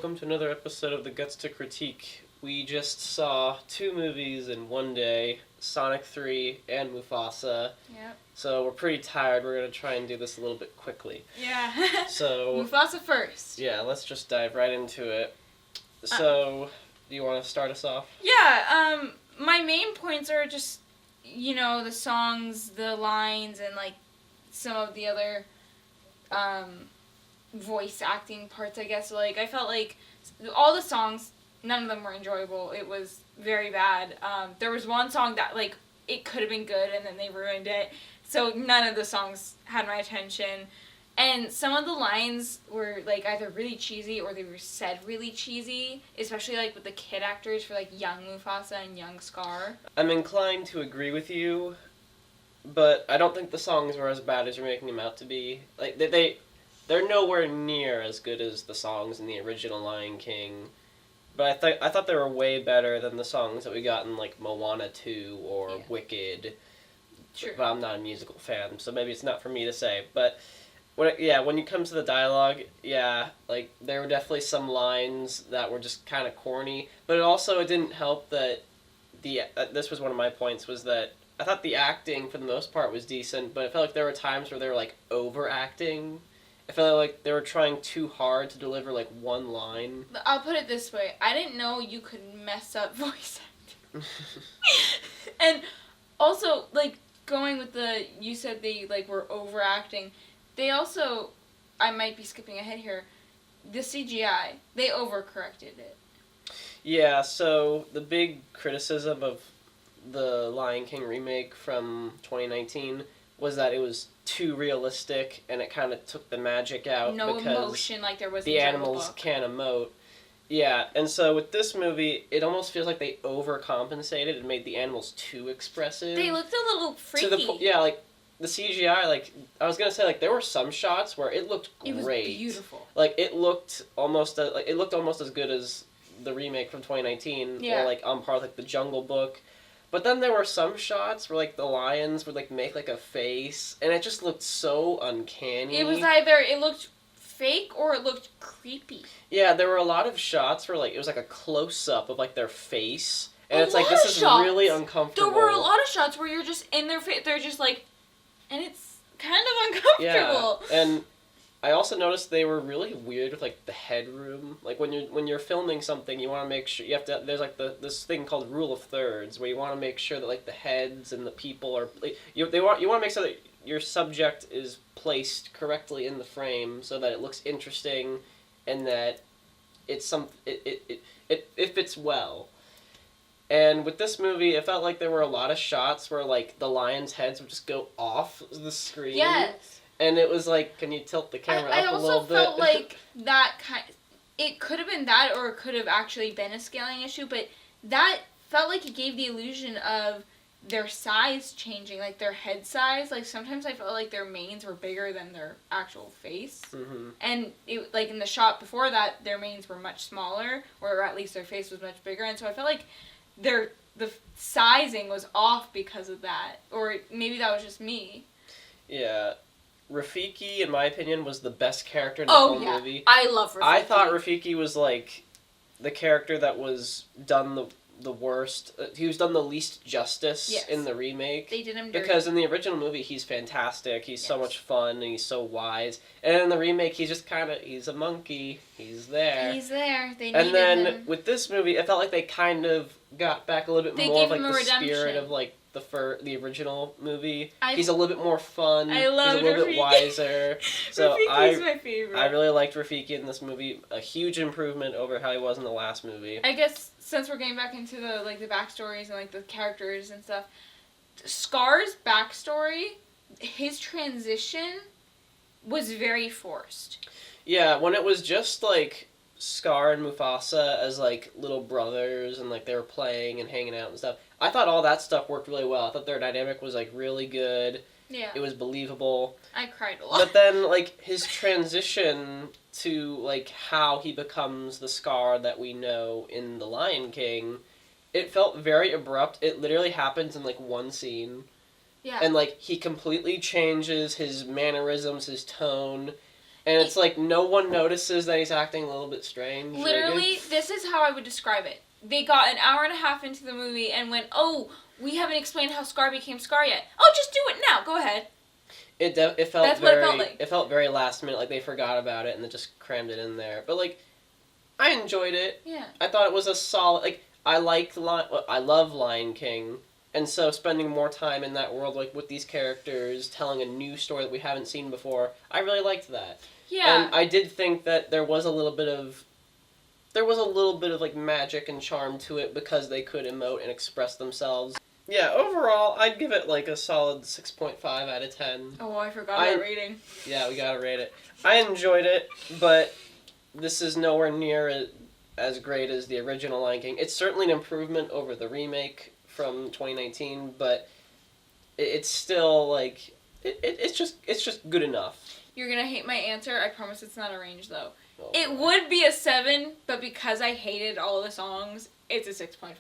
welcome to another episode of the Guts to Critique. We just saw 2 movies in one day, Sonic 3 and Mufasa. Yep. So we're pretty tired. We're going to try and do this a little bit quickly. Yeah. So Mufasa first. Yeah, let's just dive right into it. So, do you want to start us off? Yeah, my main points are just, the songs, the lines, and, some of the other, voice acting parts, I guess. I felt like all the songs, none of them were enjoyable. It was very bad. There was one song that, it could have been good, and then they ruined it. So none of the songs had my attention. And some of the lines were, either really cheesy or they were said really cheesy, especially, with the kid actors for, young Mufasa and young Scar. I'm inclined to agree with you, but I don't think the songs were as bad as you're making them out to be. They're nowhere near as good as the songs in the original Lion King, but I thought they were way better than the songs that we got in, Moana 2 or Wicked. True. But I'm not a musical fan, so maybe it's not for me to say, but... when it comes to the dialogue, there were definitely some lines that were just kind of corny, but it didn't help that this was one of my points, was that I thought the acting, for the most part, was decent, but I felt like there were times where they were, overacting. I felt like they were trying too hard to deliver, one line. I'll put it this way. I didn't know you could mess up voice acting. And also, going with you said they, were overacting. They also, I might be skipping ahead here, the CGI, they overcorrected it. Yeah, so the big criticism of the Lion King remake from 2019 was that it was too realistic and it kind of took the magic out. No because emotion like there was in the the animals book. Can't emote. Yeah, and so with this movie, it almost feels like they overcompensated and made the animals too expressive. They looked a little freaky. The CGI, I was gonna say, there were some shots where it looked great. It was beautiful. It looked almost as good as the remake from 2019, or on par with the Jungle Book. But then there were some shots where the lions would make a face, and it just looked so uncanny. It was either it looked fake or it looked creepy. Yeah, there were a lot of shots where it was a close up of their face, and this is shots. Really uncomfortable. There were a lot of shots where you're just in their face. They're just and it's kind of uncomfortable. Yeah, and I also noticed they were really weird with the headroom. When you're filming something, you want to make sure you have to. There's this thing called rule of thirds, where you want to make sure that the heads and the people are. You want to make sure that your subject is placed correctly in the frame so that it looks interesting, and that it fits well. And with this movie, it felt like there were a lot of shots where, the lions' heads would just go off the screen. Yes. And it was can you tilt the camera up a little bit? I also felt that it could have been that, or it could have actually been a scaling issue, but that felt like it gave the illusion of their size changing, their head size. Sometimes I felt like their manes were bigger than their actual face. Mm-hmm. And, it, in the shot before that, their manes were much smaller, or at least their face was much bigger, and so I felt like the sizing was off because of that. Or maybe that was just me. Yeah. Rafiki, in my opinion, was the best character in the whole movie. I love Rafiki. I thought Rafiki was, the character that was done the worst. He was done the least justice in the remake. They did him dirty. Because in the original movie, he's fantastic. He's so much fun, and he's so wise. And in the remake, he's just he's a monkey. He's there. He's there. They needed him. And then him. with this movie, I felt like they kind of got back a little bit more of the spirit of the original movie. He's a little bit more fun. I love He's a little Rafiki. bit wiser. So Rafiki's my favorite. I really liked Rafiki in this movie. A huge improvement over how he was in the last movie. I guess since we're getting back into the the backstories and the characters and stuff, Scar's backstory, his transition was very forced. Yeah, when it was just Scar and Mufasa as little brothers and they were playing and hanging out and stuff, I thought all that stuff worked really well. I thought their dynamic was really good. Yeah. It was believable. I cried a lot. But then his transition to how he becomes the Scar that we know in The Lion King, it felt very abrupt. It literally happens in one scene. Yeah. And he completely changes his mannerisms, his tone. And it's like no one notices that he's acting a little bit strange. Literally, this is how I would describe it. They got an hour and a half into the movie and went, "Oh, we haven't explained how Scar became Scar yet. Oh, just do it now. Go ahead." It felt That's very, what it felt like. It felt very last minute, like they forgot about it and then just crammed it in there. But like, I enjoyed it. Yeah. I thought it was a solid. Like, I love Lion King, and so spending more time in that world, like with these characters, telling a new story that we haven't seen before, I really liked that. Yeah. And I did think that there was a little bit of like magic and charm to it because they could emote and express themselves. Yeah, overall, I'd give it like a solid 6.5 out of 10. Oh, I forgot that rating. Yeah, we gotta rate it. I enjoyed it, but this is nowhere near as great as the original Lion King. It's certainly an improvement over the remake from 2019, but it's still like it's just good enough. You're gonna hate my answer. I promise it's not a range though. Oh, it would be a 7, but because I hated all the songs, it's a 6.5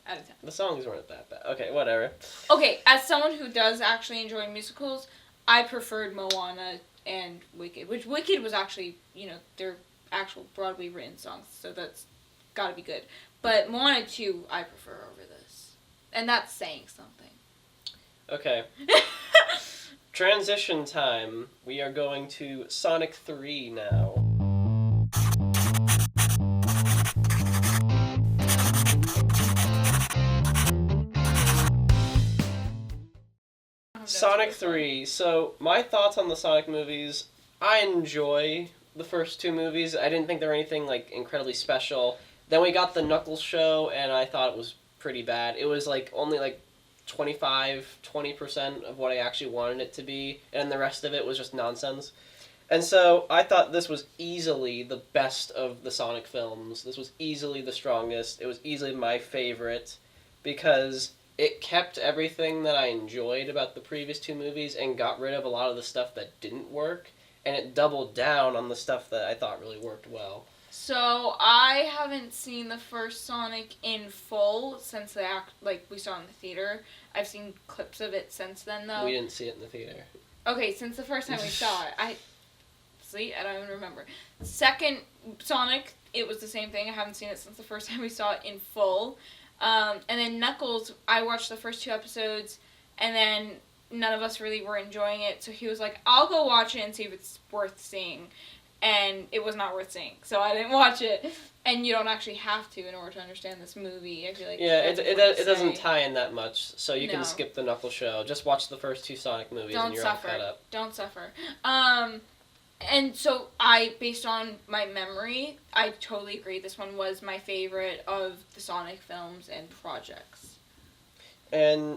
out of 10. The songs weren't that bad. Okay, whatever. Okay, as someone who does actually enjoy musicals, I preferred Moana and Wicked, which Wicked was actually, they're actual Broadway written songs, so that's gotta be good. But Moana 2, I prefer over this. And that's saying something. Okay. Transition time. We are going to Sonic 3 now. Sonic 3. So, my thoughts on the Sonic movies, I enjoy the first two movies. I didn't think they were anything, like, incredibly special. Then we got the Knuckles show, and I thought it was pretty bad. It was, like, only, like, 20% of what I actually wanted it to be, and the rest of it was just nonsense. And so, I thought this was easily the best of the Sonic films. This was easily the strongest. It was easily my favorite, because it kept everything that I enjoyed about the previous two movies and got rid of a lot of the stuff that didn't work, and it doubled down on the stuff that I thought really worked well. So, I haven't seen the first Sonic in full since we saw it in the theater. I've seen clips of it since then, though. We didn't see it in the theater. Okay, since the first time we saw it, I don't even remember. Second Sonic, it was the same thing. I haven't seen it since the first time we saw it in full. And then Knuckles, I watched the first 2 episodes, and then none of us really were enjoying it, so he was like, I'll go watch it and see if it's worth seeing. And it was not worth seeing, so I didn't watch it. And you don't actually have to in order to understand this movie. I feel like it doesn't tie in that much, so you can skip the Knuckles show. Just watch the first 2 Sonic movies and you're all caught up. Don't suffer. And so based on my memory, I totally agree. This one was my favorite of the Sonic films and projects. And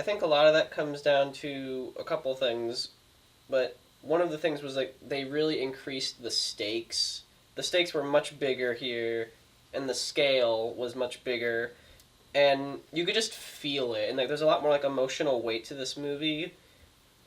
I think a lot of that comes down to a couple things, but one of the things was like they really increased the stakes. The stakes were much bigger here, and the scale was much bigger, and you could just feel it. And like there's a lot more like emotional weight to this movie,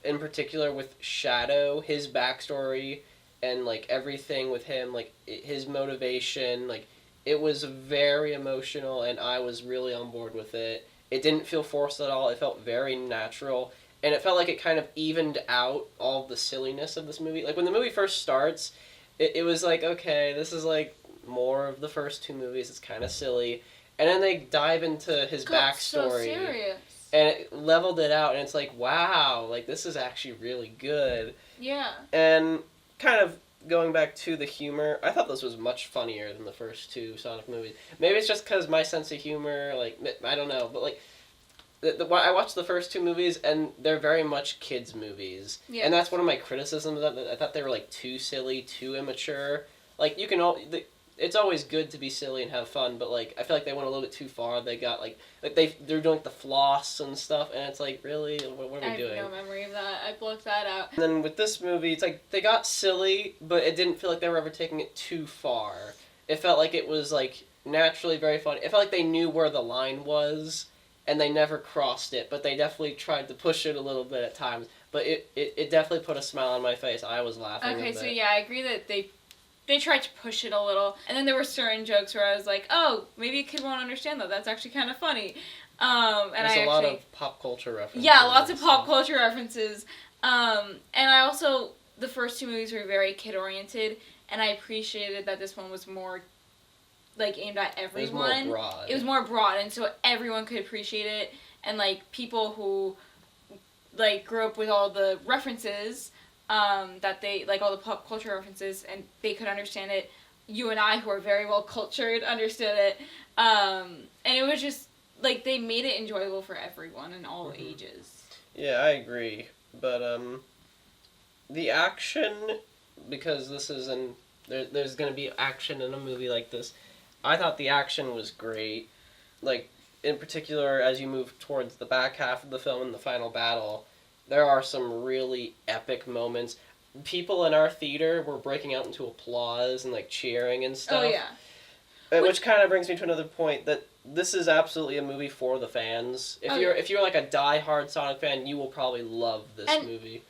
in particular with Shadow, his backstory, and like everything with him, like his motivation. Like it was very emotional, and I was really on board with it. It didn't feel forced at all. It felt very natural. And it felt like it kind of evened out all the silliness of this movie. Like, when the movie first starts, it was like, okay, this is, like, more of the first 2 movies. It's kind of silly. And then they dive into his backstory. So serious. And it leveled it out, and it's like, wow, like, this is actually really good. Yeah. And kind of going back to the humor, I thought this was much funnier than the first 2 Sonic movies. Maybe it's just because my sense of humor, like, I don't know, but, like, I watched the first 2 movies, and they're very much kids' movies. Yeah. And that's one of my criticisms of them. I thought they were, like, too silly, too immature. Like, it's always good to be silly and have fun, but, like, I feel like they went a little bit too far. They got, they're doing, like, the floss and stuff, and it's like, really? What are we doing? I have no memory of that. I blocked that out. And then with this movie, it's like, they got silly, but it didn't feel like they were ever taking it too far. It felt like it was, like, naturally very funny. It felt like they knew where the line was, and they never crossed it, but they definitely tried to push it a little bit at times. But it definitely put a smile on my face. I was laughing. Okay, so yeah, I agree that they tried to push it a little, and then there were certain jokes where I was like, oh, maybe a kid won't understand that. That's actually kind of funny. There's a lot of pop culture references. Yeah, lots of pop culture references. And I also the first two movies were very kid oriented, and I appreciated that this one was more like aimed at everyone. It was more broad. It was more broad, and so everyone could appreciate it, and like people who like grew up with all the references, that they like all the pop culture references, and they could understand it. You and I, who are very well cultured, understood it, and it was just like they made it enjoyable for everyone in all ages. Yeah, I agree, but the action, because this is there's gonna be action in a movie like this. I thought the action was great. Like, in particular, as you move towards the back half of the film and the final battle, there are some really epic moments. People in our theater were breaking out into applause and, like, cheering and stuff. Oh, yeah. Which kind of brings me to another point, that this is absolutely a movie for the fans. If you're like a die-hard Sonic fan, you will probably love this movie.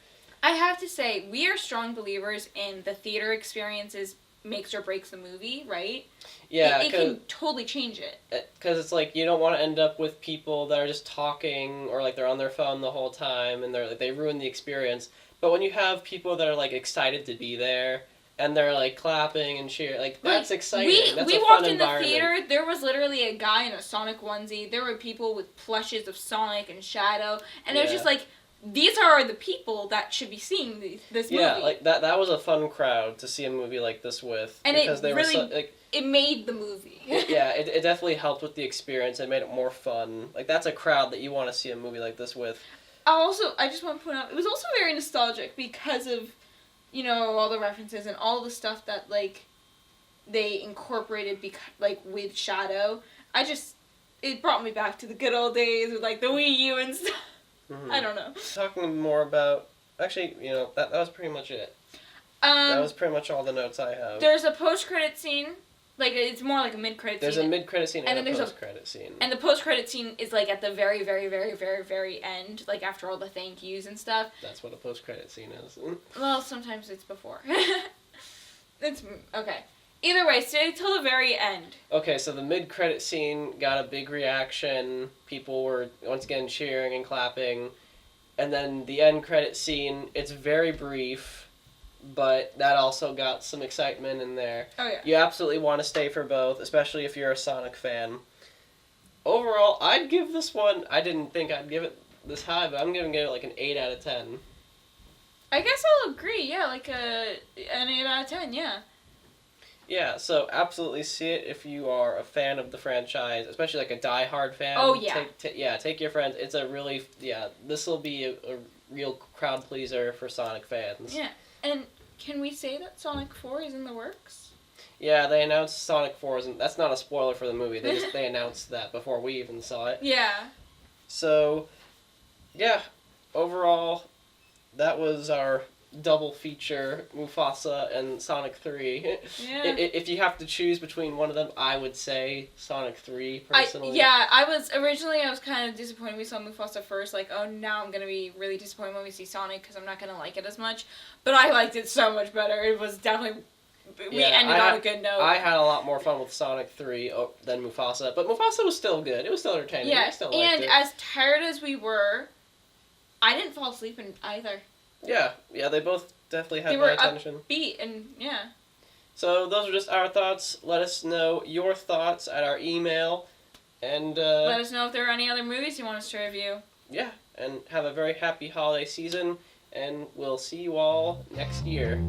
I have to say, we are strong believers in the theater experiences makes or breaks the movie, right? Yeah, it can totally change it. Because it's like, you don't want to end up with people that are just talking, or like they're on their phone the whole time, and they ruin the experience. But when you have people that are like excited to be there, and they're like clapping and cheering, like that's exciting. That's we a walked fun in the environment. theater. There was literally a guy in a Sonic onesie. There were people with plushes of Sonic and Shadow, and it was just like, these are the people that should be seeing this movie. Yeah, like that was a fun crowd to see a movie like this with, and because it really it made the movie. it definitely helped with the experience and made it more fun. Like, that's a crowd that you want to see a movie like this with. I just want to point out, it was also very nostalgic because of, you know, all the references and all the stuff that, like, they incorporated, with Shadow. It brought me back to the good old days with, like, the Wii U and stuff. Mm-hmm. I don't know. Talking more about... Actually, you know, that was pretty much it. That was pretty much all the notes I have. There's a post-credit scene. Like, it's more like a mid-credit scene. There's a mid-credit scene and a post-credit scene. And the post-credit scene is, like, at the very, very, very, very, very end. Like, after all the thank yous and stuff. That's what a post-credit scene is. Well, sometimes it's before. It's... Okay. Either way, stay till the very end. Okay, so the mid-credit scene got a big reaction. People were, once again, cheering and clapping. And then the end credit scene, it's very brief, but that also got some excitement in there. Oh, yeah. You absolutely want to stay for both, especially if you're a Sonic fan. Overall, I'd give this one... I didn't think I'd give it this high, but I'm going to give it like an 8 out of 10. I guess I'll agree, yeah, like an 8 out of 10, yeah. Yeah, so absolutely see it if you are a fan of the franchise, especially like a die-hard fan. Oh, yeah. Take your friends. It's a really, this will be a real crowd pleaser for Sonic fans. Yeah, and can we say that Sonic 4 is in the works? Yeah, they announced Sonic 4 that's not a spoiler for the movie. They announced that before we even saw it. Yeah. So, yeah, overall, that was our double feature, Mufasa and Sonic 3. Yeah. If you have to choose between one of them, I would say Sonic 3, personally. I was kind of disappointed we saw Mufasa first, like, oh, now I'm going to be really disappointed when we see Sonic, because I'm not going to like it as much, but I liked it so much better. It was definitely, we ended on a good note. I had a lot more fun with Sonic 3 than Mufasa, but Mufasa was still good. It was still entertaining. Yeah, I still liked it. As tired as we were, I didn't fall asleep in either. Yeah, they both definitely had my attention. They were upbeat, and yeah. So those are just our thoughts. Let us know your thoughts at our email, and let us know if there are any other movies you want us to review. Yeah, and have a very happy holiday season, and we'll see you all next year.